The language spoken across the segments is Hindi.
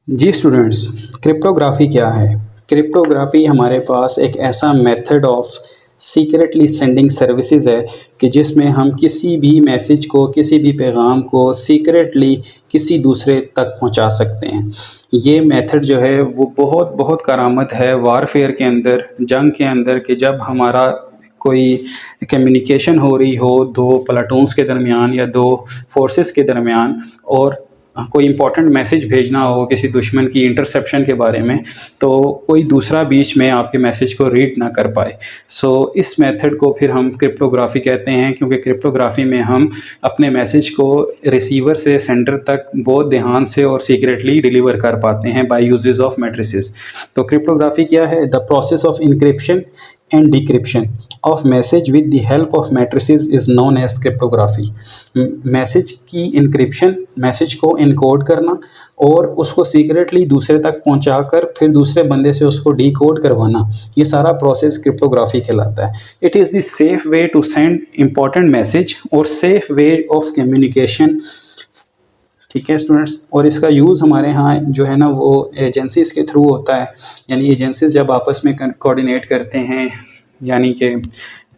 जी स्टूडेंट्स, क्रिप्टोग्राफी क्या है? क्रिप्टोग्राफी हमारे पास एक ऐसा method of secretly sending services है कि जिसमें हम किसी भी मैसेज को, किसी भी पैगाम को सीक्रेटली किसी दूसरे तक पहुंचा सकते हैं। ये मेथड जो है वो बहुत बहुत करामत है वारफेयर के अंदर, जंग के अंदर, कि जब हमारा कोई कम्युनिकेशन हो रही हो दो प्लाटून्स के दरमियान या दो फोर्सेस के दरमियान, और कोई इंपॉर्टेंट मैसेज भेजना हो किसी दुश्मन की इंटरसेप्शन के बारे में, तो कोई दूसरा बीच में आपके मैसेज को रीड ना कर पाए। इस मेथड को फिर हम क्रिप्टोग्राफी कहते हैं, क्योंकि क्रिप्टोग्राफी में हम अपने मैसेज को रिसीवर से सेंडर तक बहुत ध्यान से और सीक्रेटली डिलीवर कर पाते हैं बाय यूजेस ऑफ मैट्रिसेस। तो क्रिप्टोग्राफी क्या है? The process of encryption and decryption of message with the help of matrices is known as cryptography. Message की इंक्रिप्शन, मैसेज को इनकोड करना और उसको सीक्रेटली दूसरे तक पहुंचाकर फिर दूसरे बंदे से उसको डीकोड करवाना, ये सारा प्रोसेस क्रिप्टोग्राफी कहलाता है। It is the safe way to send important message और सेफ वे ऑफ कम्युनिकेशन। ठीक है स्टूडेंट्स, और इसका यूज़ हमारे यहाँ जो है ना वो एजेंसीज के थ्रू होता है। यानी एजेंसीज जब आपस में कोऑर्डिनेट करते हैं, यानी कि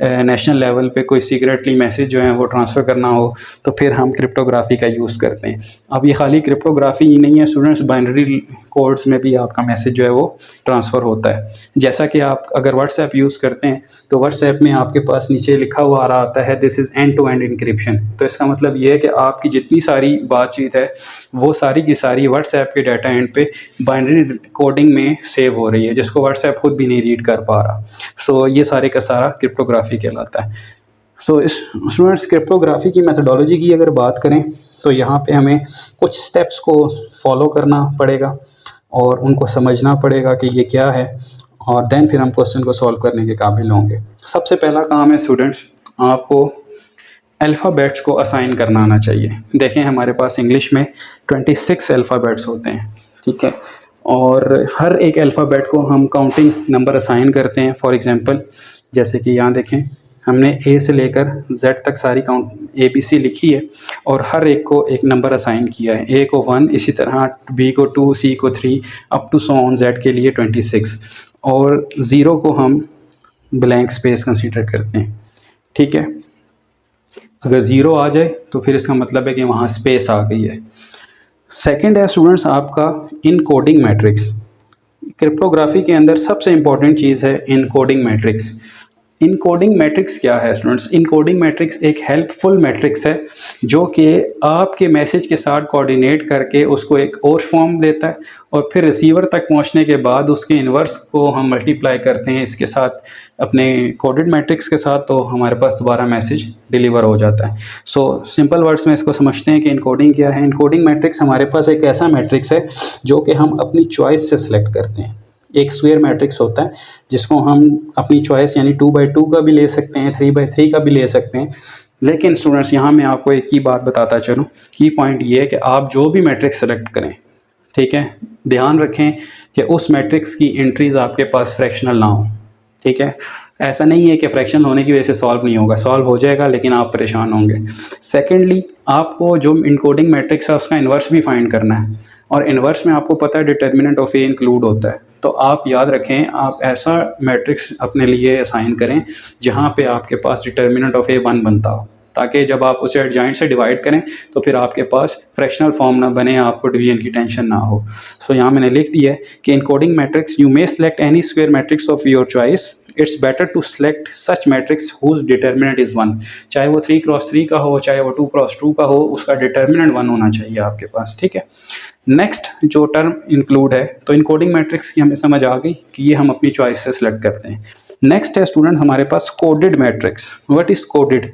नेशनल लेवल पे कोई सीक्रेटली मैसेज जो है वो ट्रांसफ़र करना हो, तो फिर हम क्रिप्टोग्राफी का यूज़ करते हैं। अब ये खाली क्रिप्टोग्राफी ही नहीं है स्टूडेंट्स, बाइनरी कोड्स में भी आपका मैसेज जो है वो ट्रांसफ़र होता है। जैसा कि आप अगर व्हाट्सएप यूज़ करते हैं तो व्हाट्सएप में आपके पास नीचे लिखा हुआ आ रहा आता है this is end to end encryption. तो इसका मतलब ये है कि आपकी जितनी सारी बातचीत है वो सारी की सारी व्हाट्सएप के डाटा एंड पे बाइनरी कोडिंग में सेव हो रही है, जिसको व्हाट्सएप खुद भी नहीं रीड कर पा रहा। ये सारे का सारा क्रिप्टोग्राफी कहलाता है। इस स्टूडेंट्स, क्रिप्टोग्राफी की मेथडोलॉजी की अगर बात करें तो यहाँ पे हमें कुछ स्टेप्स को फॉलो करना पड़ेगा और उनको समझना पड़ेगा कि ये क्या है, और देन फिर हम क्वेश्चन को सॉल्व करने के काबिल होंगे। सबसे पहला काम है स्टूडेंट्स, आपको अल्फ़ाबेट्स को असाइन करना आना चाहिए। देखें हमारे पास इंग्लिश में 26 अल्फ़ाबेट्स होते हैं, ठीक है, और हर एक अल्फ़ाबेट को हम काउंटिंग नंबर असाइन करते हैं। फॉर एग्जांपल जैसे कि यहाँ देखें, हमने ए से लेकर जेड तक सारी काउंट ABC लिखी है और हर एक को एक नंबर असाइन किया है। ए को 1, इसी तरह बी को 2, सी को 3, up to so on Z के लिए 26, और ज़ीरो को हम ब्लैंक स्पेस कंसीडर करते हैं। ठीक है, अगर ज़ीरो आ जाए तो फिर इसका मतलब है कि वहाँ स्पेस आ गई है। सेकंड है स्टूडेंट्स आपका इनकोडिंग मैट्रिक्स। क्रिप्टोग्राफी के अंदर सबसे इंपॉर्टेंट चीज़ है इनकोडिंग मैट्रिक्स। इनकोडिंग मैट्रिक्स क्या है स्टूडेंट्स? इनकोडिंग मैट्रिक्स एक हेल्पफुल मैट्रिक्स है जो कि आपके मैसेज के साथ कोऑर्डिनेट करके उसको एक और फॉर्म देता है, और फिर रिसीवर तक पहुंचने के बाद उसके इन्वर्स को हम मल्टीप्लाई करते हैं इसके साथ, अपने कोडेड मैट्रिक्स के साथ, तो हमारे पास दोबारा मैसेज डिलीवर हो जाता है। सिंपल वर्ड्स में इसको समझते हैं कि इनकोडिंग क्या है। इनकोडिंग मैट्रिक्स हमारे पास एक ऐसा मैट्रिक्स है जो कि हम अपनी चॉइस से सिलेक्ट करते हैं। एक स्क्वायर मैट्रिक्स होता है जिसको हम अपनी चॉइस यानी 2x2 का भी ले सकते हैं, 3x3 का भी ले सकते हैं। लेकिन स्टूडेंट्स यहाँ मैं आपको एक ही बात बताता चलूँ, की पॉइंट ये है कि आप जो भी मैट्रिक्स सेलेक्ट करें, ठीक है, ध्यान रखें कि उस मैट्रिक्स की एंट्रीज आपके पास फ्रैक्शनल ना हो। ठीक है, ऐसा नहीं है कि फ्रैक्शनल होने की वजह से सॉल्व नहीं होगा, सॉल्व हो जाएगा लेकिन आप परेशान होंगे। सेकेंडली, आपको जो इनकोडिंग मैट्रिक्स है उसका इन्वर्स भी फाइंड करना है, और इन्वर्स में आपको पता है डिटर्मिनेंट ऑफ ए इंक्लूड होता है। तो आप याद रखें, आप ऐसा मैट्रिक्स अपने लिए असाइन करें जहाँ पे आपके पास डिटर्मिनेंट ऑफ ए 1 बनता हो, ताकि जब आप उसे एडजॉइंट से डिवाइड करें तो फिर आपके पास फ्रैक्शनल फॉर्म ना बने, आपको डिवीजन की टेंशन ना हो। यहाँ मैंने लिख दिया है कि encoding matrix, you may select any square matrix of your choice, it's better to select such matrix whose determinant is 1। चाहे वो 3x3 का हो, चाहे वो 2x2 का हो, उसका डिटर्मिनेंट 1 होना चाहिए आपके पास। ठीक है, नेक्स्ट जो टर्म इंक्लूड है, तो इनकोडिंग मैट्रिक्स की हमें समझ आ गई कि ये हम अपनी चॉइस से सिलेक्ट करते हैं। नेक्स्ट है स्टूडेंट हमारे पास coded matrix. What is coded?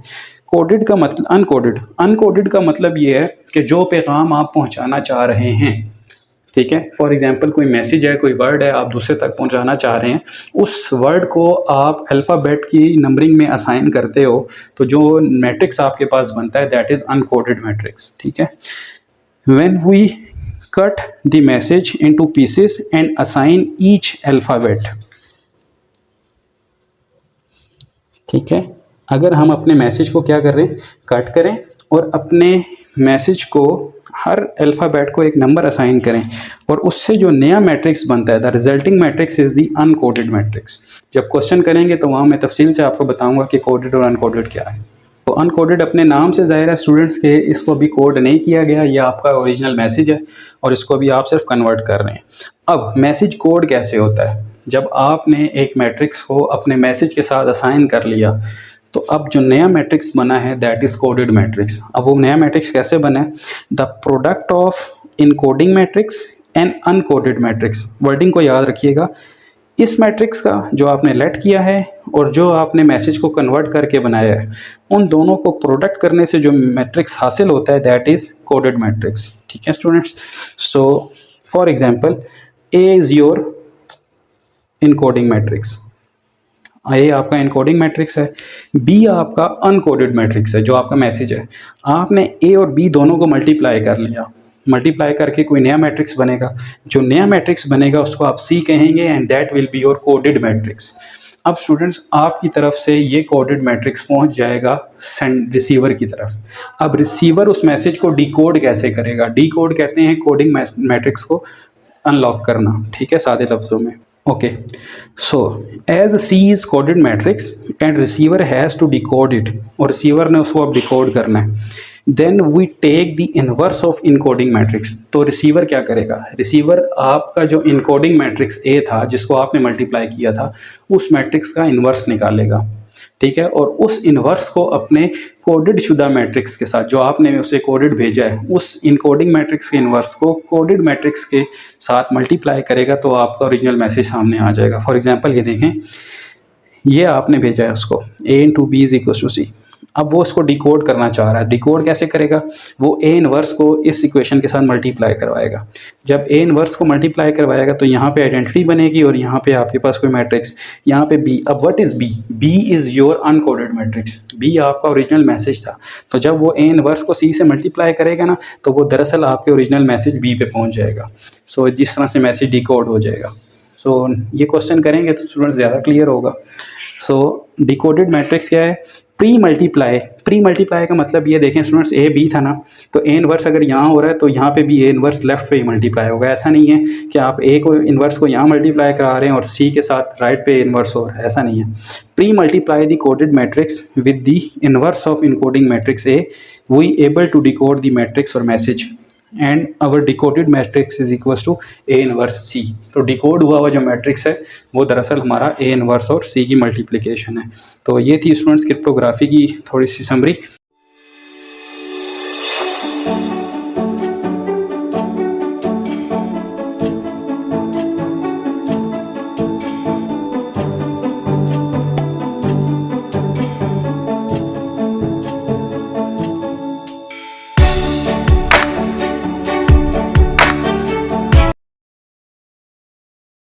Coded का मतलब अनकोडेड। अनकोडेड का मतलब ये है कि जो पैगाम आप पहुंचाना चाह रहे हैं, ठीक है, फॉर एग्जांपल कोई मैसेज है, कोई वर्ड है, आप दूसरे तक पहुंचाना चाह रहे हैं, उस वर्ड को आप अल्फ़ाबेट की नंबरिंग में असाइन करते हो, तो जो मैट्रिक्स आपके पास बनता है दैट इज़ अनकोडेड मैट्रिक्स। ठीक है, when we cut the message into pieces and assign each alphabet। ठीक है, अगर हम अपने मैसेज को क्या कर रहे हैं, कट करें और अपने मैसेज को हर अल्फ़ाबेट को एक नंबर असाइन करें और उससे जो नया मैट्रिक्स बनता है, the resulting matrix is the uncoded matrix. जब क्वेश्चन करेंगे तो वहाँ मैं तफसील से आपको बताऊंगा कि कोडेड और अनकोडेड क्या है। तो अनकोडेड अपने नाम से ज़ाहिर है स्टूडेंट्स के इसको भी कोड नहीं किया गया, ये आपका ओरिजिनल मैसेज है और इसको भी आप सिर्फ कन्वर्ट कर रहे हैं। अब मैसेज कोड कैसे होता है? जब आपने एक मैट्रिक्स को अपने मैसेज के साथ असाइन कर लिया तो अब जो नया मैट्रिक्स बना है दैट इज़ कोडेड मैट्रिक्स। अब वो नया मैट्रिक्स कैसे बना है? The product of encoding matrix and uncoded matrix. Wording को याद रखिएगा, इस मैट्रिक्स का जो आपने लेट किया है और जो आपने मैसेज को कन्वर्ट करके बनाया है, उन दोनों को प्रोडक्ट करने से जो मैट्रिक्स हासिल होता है दैट इज़ कोडेड मैट्रिक्स। ठीक है students? So for example A is your encoding matrix, A आपका इनकोडिंग मैट्रिक्स है, बी आपका अनकोडेड मैट्रिक्स है जो आपका मैसेज है। आपने ए और बी दोनों को मल्टीप्लाई कर लिया, मल्टीप्लाई करके कोई नया मैट्रिक्स बनेगा, जो नया मैट्रिक्स बनेगा उसको आप सी कहेंगे and that will be your coded matrix. अब स्टूडेंट्स आपकी तरफ से ये कोडेड मैट्रिक्स पहुंच जाएगा रिसीवर की तरफ। अब रिसीवर उस मैसेज को डिकोड कैसे करेगा? डिकोड कहते हैं कोडिंग मैट्रिक्स को अनलॉक करना, ठीक है, सादे लफ्ज़ों में। Okay, so as C is coded matrix and receiver has to decode it और receiver ने उसको अब decode करना है, then we take the inverse of encoding matrix। तो receiver क्या करेगा? receiver आपका जो encoding matrix A था जिसको आपने multiply किया था उस matrix का inverse निकालेगा, ठीक है, और उस इन्वर्स को अपने कोडेड शुदा मैट्रिक्स के साथ जो आपने उसे कोडेड भेजा है उस इनकोडिंग मैट्रिक्स के इन्वर्स को कोडेड मैट्रिक्स के साथ मल्टीप्लाई करेगा तो आपका ओरिजिनल मैसेज सामने आ जाएगा। फॉर एग्जांपल ये देखें, ये आपने भेजा है उसको a into B is equal to C. अब वो उसको डिकोड करना चाह रहा है, डिकोड कैसे करेगा? वो ए इनवर्स को इस इक्वेशन के साथ मल्टीप्लाई करवाएगा। जब ए इनवर्स को मल्टीप्लाई करवाएगा तो यहाँ पे आइडेंटिटी बनेगी और यहाँ पे आपके पास कोई मैट्रिक्स, यहाँ पे बी। अब what is B? B is your uncoded matrix. B आपका ओरिजिनल मैसेज था, तो जब वो ए इनवर्स को सी से मल्टीप्लाई करेगा ना तो वो दरअसल आपके ओरिजिनल मैसेज बी पे पहुँच जाएगा। सो जिस तरह से मैसेज डिकोड हो जाएगा। सो ये क्वेश्चन करेंगे तो स्टूडेंट्स ज़्यादा क्लियर होगा। सो डिकोडेड मैट्रिक्स क्या है? Pre multiply. प्री मल्टीप्लाई का मतलब ये देखें स्टूडेंट्स, ए बी था ना, तो ए इनवर्स अगर यहाँ हो रहा है तो यहाँ पे भी ए इनवर्स लेफ्ट पे ही मल्टीप्लाई होगा। ऐसा नहीं है कि आप ए को इनवर्स को यहाँ मल्टीप्लाई करा रहे हैं और सी के साथ राइट पे इनवर्स हो रहा है, ऐसा नहीं है। Pre multiply the coded matrix with the inverse of encoding matrix A, we able to decode the matrix और message and our decoded matrix is equals to A inverse C. तो डिकोड हुआ जो मैट्रिक्स है वो दरअसल हमारा ए इनवर्स और सी की मल्टीप्लिकेशन है। तो ये थी स्टूडेंट्स क्रिप्टोग्राफी की थोड़ी सी समरी।